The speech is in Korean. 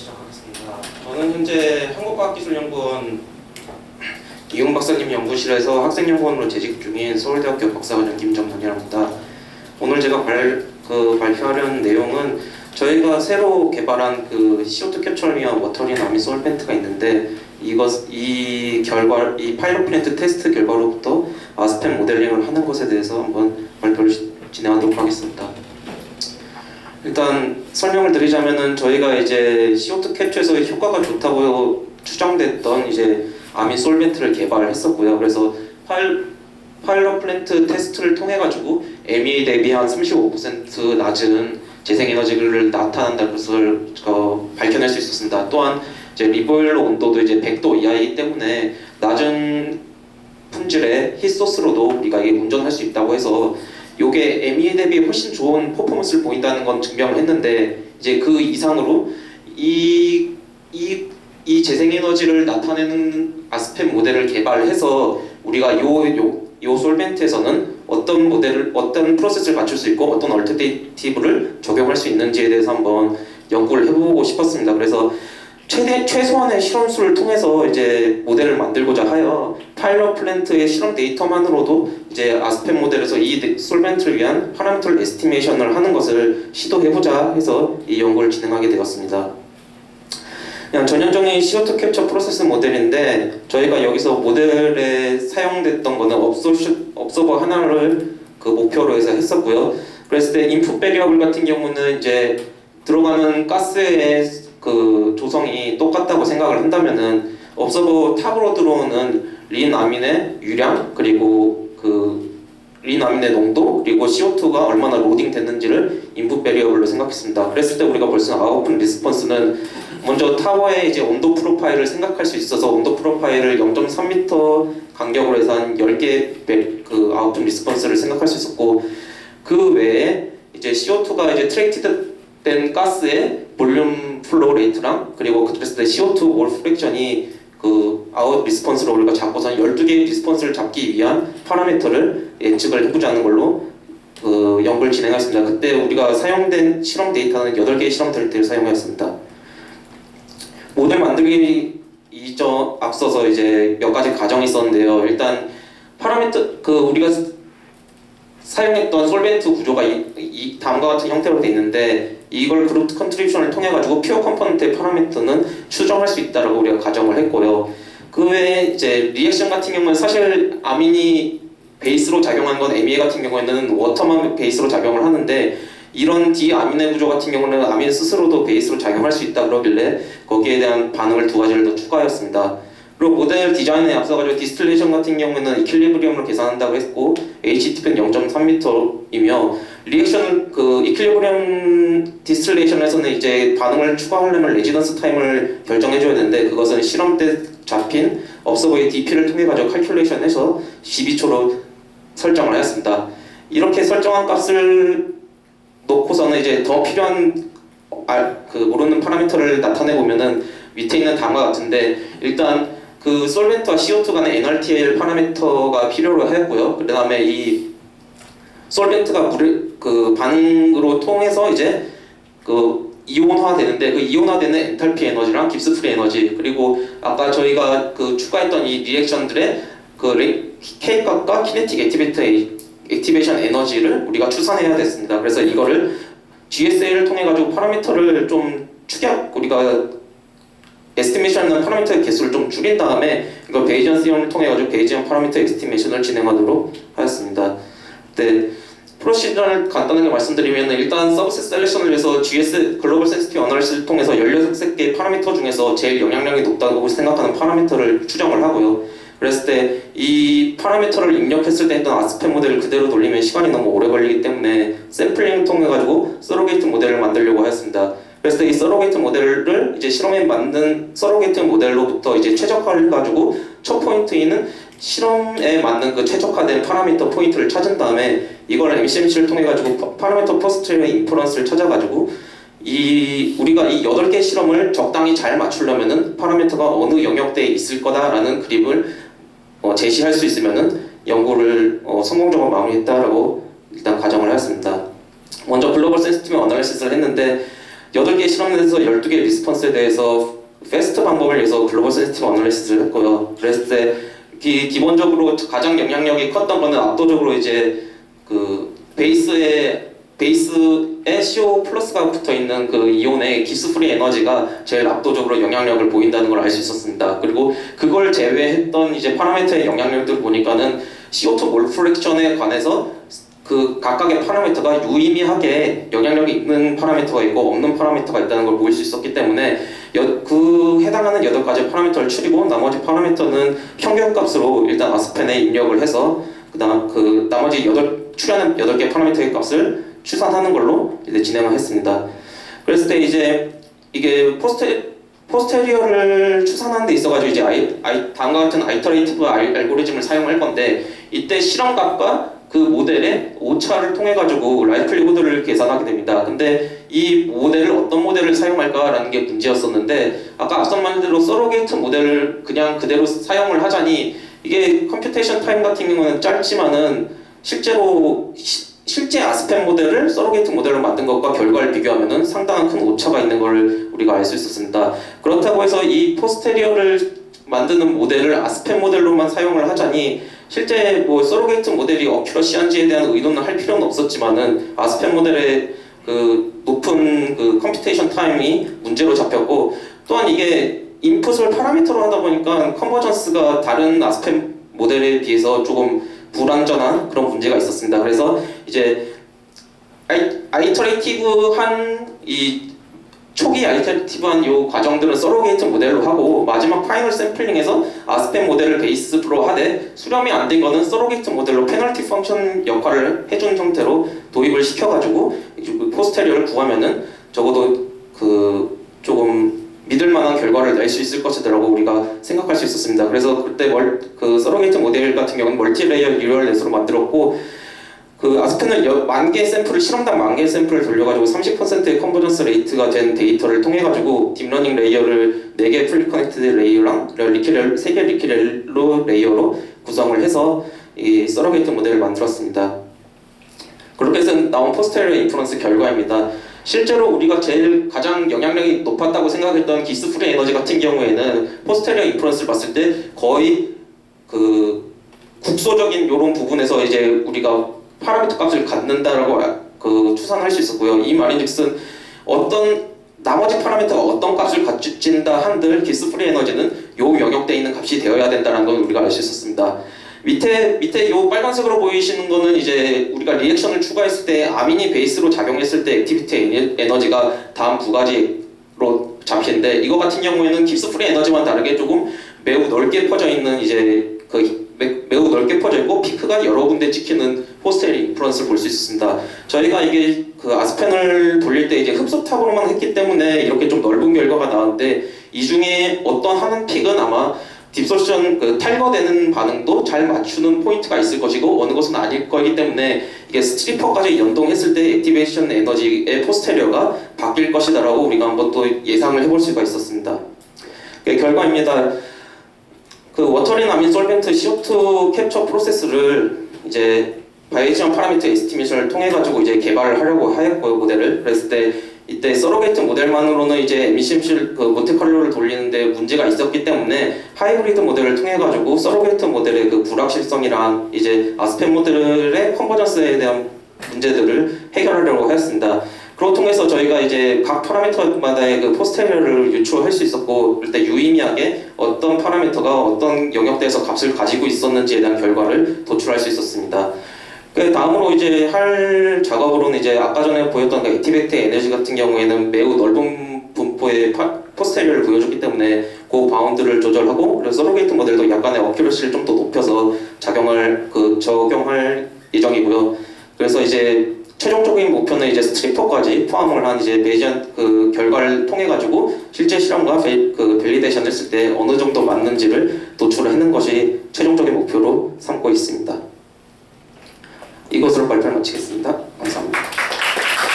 시작하겠습니다. 저는 현재 한국과학기술연구원 이용 박사님 연구실에서 학생연구원으로 재직 중인 서울대학교 박사과정 김정문이랍니다. 오늘 제가 발표하려는 내용은 저희가 새로 개발한 CO2 캡처를 위한 워터린 아미 솔벤트가 있는데 이 파일럿 플랜트 테스트 결과로부터 아스펜 모델링을 하는 것에 대해서 한번 발표를 진행하도록 하겠습니다. 일단 설명을 드리자면은 저희가 이제 CO2 캡처에서 효과가 좋다고 추정됐던 이제 아민 솔벤트를 개발했었고요. 그래서 파일럿 플랜트 테스트를 통해 가지고 MEA 대비 한 35% 낮은 재생에너지를 나타난다는 것을 밝혀낼 수 있었습니다. 또한 이제 리보일러 온도도 이제 100도 이하이기 때문에 낮은 품질의 힛소스로도 우리가 이게 운전할 수 있다고 해서 요게 MEA 대비 훨씬 좋은 퍼포먼스를 보인다는 건 증명을 했는데 이제 그 이상으로 이 재생에너지를 나타내는 아스펜 모델을 개발해서 우리가 요 솔벤트에서는 어떤 프로세스를 갖출 수 있고 어떤 얼터네이티브를 적용할 수 있는지에 대해서 한번 연구를 해보고 싶었습니다. 그래서 최소한의 실험수를 통해서 이제 모델을 만들고자 하여 파일럿 플랜트의 실험 데이터만으로도 이제 아스펜 모델에서 이 솔벤트를 위한 파라미터 에스티메이션을 하는 것을 시도해보자 해서 이 연구를 진행하게 되었습니다. 그냥 전형적인 CO2 캡처 프로세스 모델인데 저희가 여기서 모델에 사용됐던 거는 업서버 하나를 목표로 해서 했었고요. 그랬을 때 인풋 베리어블 같은 경우는 이제 들어가는 가스의 조성이 똑같다고 생각을 한다면은 업서버 탑으로 들어오는 린 아민의 유량 그리고 린 아민의 농도 그리고 CO2가 얼마나 로딩 됐는지를 인풋 베리어블로 생각했습니다. 그랬을 때 우리가 벌써 아웃풋 리스폰스는 먼저 타워의 이제 온도 프로파일을 생각할 수 있어서 온도 프로파일을 0.3m 간격으로 해서 한 10개 아웃풋 리스폰스를 생각할 수 있었고 그 외에 이제 CO2가 이제 트레이티드 된 가스의 볼륨 플로우 레이트랑 그리고 그랬을 때 CO2 몰 프랙션이 아웃 리스폰스를 우리가 잡고서 12개의 리스폰스를 잡기 위한 파라미터를 예측을 해보자는 걸로 연구를 진행했습니다. 그때 우리가 사용된 실험 데이터는 8개의 실험 데이터를 사용했습니다. 모델 만들기 앞서서 이제 몇 가지 과정이 있었는데요. 일단 파라미터 우리가 사용했던 솔벤트 구조가 다음과 같은 형태로 되어 있는데 이걸 그룹 컨트리뷰션을 통해 가지고 퓨어 컴포넌트의 파라미터는 추정할 수 있다라고 우리가 가정을 했고요. 그 외에 이제 리액션 같은 경우는 사실 아민이 베이스로 작용하는 건 MEA 같은 경우에는 워터만 베이스로 작용을 하는데 이런 디아민의 구조 같은 경우는 아민 스스로도 베이스로 작용할 수 있다 그러길래 거기에 대한 반응을 두 가지를 더 추가하였습니다. 그리고 모델 디자인에 앞서가지고 디스틸레이션 같은 경우에는 이퀄리브리엄으로 계산한다고 했고 HTP는 0.3m이며 리액션 이퀄리브리엄 디스틸레이션에서는 이제 반응을 추가하려면 레지던스 타임을 결정해줘야 되는데 그것은 실험 때 잡힌 업서버의 DP를 통해 가지고 칼큘레이션해서 12초로 설정을 하였습니다. 이렇게 설정한 값을 놓고서는 이제 더 필요한 모르는 파라미터를 나타내 보면은 밑에 있는 다음과 같은데 일단 솔벤트와 CO2 간의 NRTL 파라미터가 필요로 하였고요. 그 다음에 이 솔벤트가 반응으로 통해서 이제 이온화 되는데 이온화되는 엔탈피 에너지랑 깁스 프리 에너지 그리고 아까 저희가 추가했던 이 리액션들의 K 값과 키네틱 액티베이션 에너지를 우리가 추산해야 됐습니다. 그래서 이거를 GSA를 통해 가지고 파라미터를 좀 우리가 에스티메이션하는 파라미터의 개수를 좀 줄인 다음에 이걸 베이지언 시험을 통해 가지고 베이지언 파라미터 에스티메이션을 진행하도록 하였습니다. 프로시저를 간단하게 말씀드리면 일단 서비스 셀렉션을 위해서 GS 글로벌 센시티브 어널리시스를 통해서 16개의 파라미터 중에서 제일 영향력이 높다고 생각하는 파라미터를 추정을 하고요. 그랬을 때 이 파라미터를 입력했을 때 했던 아스펜 모델을 그대로 돌리면 시간이 너무 오래 걸리기 때문에 샘플링을 통해 가지고 서로게이트 모델을 만들려고 하였습니다. 그래서 이 서로게이트 모델을 이제 실험에 만든 서로게이트 모델로부터 이제 최적화를 해가지고 첫 포인트인 실험에 맞는 최적화된 파라미터 포인트를 찾은 다음에 이걸 MCMC를 통해 가지고 파라미터 퍼스트의 인퍼런스를 찾아가지고 우리가 이 8개 실험을 적당히 잘 맞추려면은 파라미터가 어느 영역대에 있을 거다라는 그림을 제시할 수 있으면은 연구를 성공적으로 마무리했다라고 일단 가정을 하였습니다. 먼저 글로벌 센시티브 어널리시스를 했는데 8개 실험에서 12개 리스폰스에 대해서 패스트 방법을 위해서 글로벌 센시티브 어널리시스를 했고요. 그랬을 때 기본적으로 가장 영향력이 컸던 거는 압도적으로 이제 그 베이스에 CO 플러스가 붙어 있는 그 이온의 기스 프리 에너지가 제일 압도적으로 영향력을 보인다는 걸 알 수 있었습니다. 그리고 그걸 제외했던 이제 파라미터의 영향력들 보니까는 CO2 몰 프랙션에 관해서 그 각각의 파라미터가 유의미하게 영향력이 있는 파라미터가 있고 없는 파라미터가 있다는 걸 보일 수 있었기 때문에 그 해당하는 8가지 파라미터를 추리고 나머지 파라미터는 평균값으로 일단 아스펜에 입력을 해서 그 나머지 추려낸 8개 파라미터의 값을 추산하는 걸로 이제 진행을 했습니다. 그랬을 때 이제 이게 포스테리어를 추산하는 데 있어가지고 이제 다음과 같은 아이터레이티브 알고리즘을 사용할 건데 이때 실험값과 그 모델의 오차를 통해 가지고 라이클리후드를 계산하게 됩니다. 근데 이 모델을 어떤 모델을 사용할까라는 게 문제였었는데 아까 앞선 말대로 서로게이트 모델을 그냥 그대로 사용을 하자니 이게 컴퓨테이션 타임 같은 경우는 짧지만은 실제 아스펜 모델을 서로게이트 모델로 만든 것과 결과를 비교하면은 상당한 큰 오차가 있는 걸 우리가 알 수 있었습니다. 그렇다고 해서 이 포스테리어를 만드는 모델을 아스펜 모델로만 사용을 하자니 실제 뭐 서로게이트 모델이 어큐러시한지에 대한 의논을 할 필요는 없었지만은 아스펜 모델의 그 높은 그 컴퓨테이션 타임이 문제로 잡혔고 또한 이게 인풋을 파라미터로 하다 보니까 컨버전스가 다른 아스펜 모델에 비해서 조금 불완전한 그런 문제가 있었습니다. 그래서 이제 아이터레이티브한 이 초기 아이터레이티브한 요 과정들은 서로게이트 모델로 하고 마지막 파이널 샘플링에서 아스펜 모델을 베이스로 하되 수렴이 안 된 거는 서로게이트 모델로 페널티 펑션 역할을 해준 형태로 도입을 시켜가지고 포스테리어를 구하면은 적어도 그 조금 믿을만한 결과를 낼 수 있을 것이라고 우리가 생각할 수 있었습니다. 그래서 그때 그 서로게이트 모델 같은 경우는 멀티레이어 뉴럴넷으로 만들었고 그 아스펜을 10,000개 샘플을 실험당 10,000개 샘플을 돌려가지고 30%의 컨버전스 레이트가 된 데이터를 통해 가지고 딥러닝 레이어를 4개 풀리 커넥티드 레이어랑 3개 리퀴렐로 레이어로 구성을 해서 이 서로게이트 모델을 만들었습니다. 그렇게 해서 나온 포스테리어 인프런스 결과입니다. 실제로 우리가 가장 영향력이 높았다고 생각했던 기스 프리 에너지 같은 경우에는 포스테리어 인프런스를 봤을 때 거의 그 국소적인 이런 부분에서 이제 우리가 파라미터 값을 갖는다라고 그 추산할 수 있었고요. 이 말인즉슨 어떤 나머지 파라미터가 어떤 값을 갖춘다 한들 기스 프리 에너지는 요 영역대에 있는 값이 되어야 된다는 걸 우리가 알 수 있었습니다. 밑에 요 빨간색으로 보이시는 거는 이제 우리가 리액션을 추가했을 때 아미니 베이스로 작용했을 때 액티비티 에너지가 다음 2가지로 잡히는데 이거 같은 경우에는 기스 프리 에너지만 다르게 조금 매우 넓게 퍼져 있는 이제 매우 넓게 퍼져 있고 피크가 여러 군데 찍히는 포스테리어 인프런스를 볼 수 있습니다. 저희가 이게 그 아스펜을 돌릴 때 이제 흡수탑으로만 했기 때문에 이렇게 좀 넓은 결과가 나왔는데 이 중에 어떤 한 픽은 아마 딥소션 탈거되는 반응도 잘 맞추는 포인트가 있을 것이고 어느 것은 아닐 거기 때문에 이게 스트리퍼까지 연동했을 때 액티베이션 에너지의 포스테리어가 바뀔 것이다라고 우리가 한번 또 예상을 해볼 수가 있었습니다. 결과입니다. 그 워터린 아민 솔벤트 CO2 캡처 프로세스를 이제 바이에이션 파라미터 에스티메이션을 통해 가지고 이제 개발을 하려고 하였고요, 모델을. 그랬을 때 이때 서로게이트 모델만으로는 이제 에미심실 그 몬테칼로를 돌리는데 문제가 있었기 때문에 하이브리드 모델을 통해 가지고 서로게이트 모델의 그 불확실성이랑 이제 아스펜 모델의 컨버전스에 대한 문제들을 해결하려고 하였습니다. 그걸 통해서 저희가 이제 각 파라미터마다의 그 포스테리어를 유추할 수 있었고 일단 유의미하게 어떤 파라미터가 어떤 영역대에서 값을 가지고 있었는지에 대한 결과를 도출할 수 있었습니다. 그 다음으로 이제 할 작업으로는 이제 아까 전에 보였던 그 액티베이트 에너지 같은 경우에는 매우 넓은 분포의 포스테리어를 보여줬기 때문에 그 바운드를 조절하고 그래서 서로게이트 모델도 약간의 어큐러시를 좀 더 높여서 적용할 예정이고요. 그래서 이제 최종적인 목표는 이제 스트리퍼까지 포함을 한 이제 베이지언 그 결과를 통해 가지고 실제 실험과 그 밸리데이션 했을 때 어느 정도 맞는지를 도출하는 것이 최종적인 목표로 삼고 있습니다. 이것으로 발표를 마치겠습니다. 감사합니다.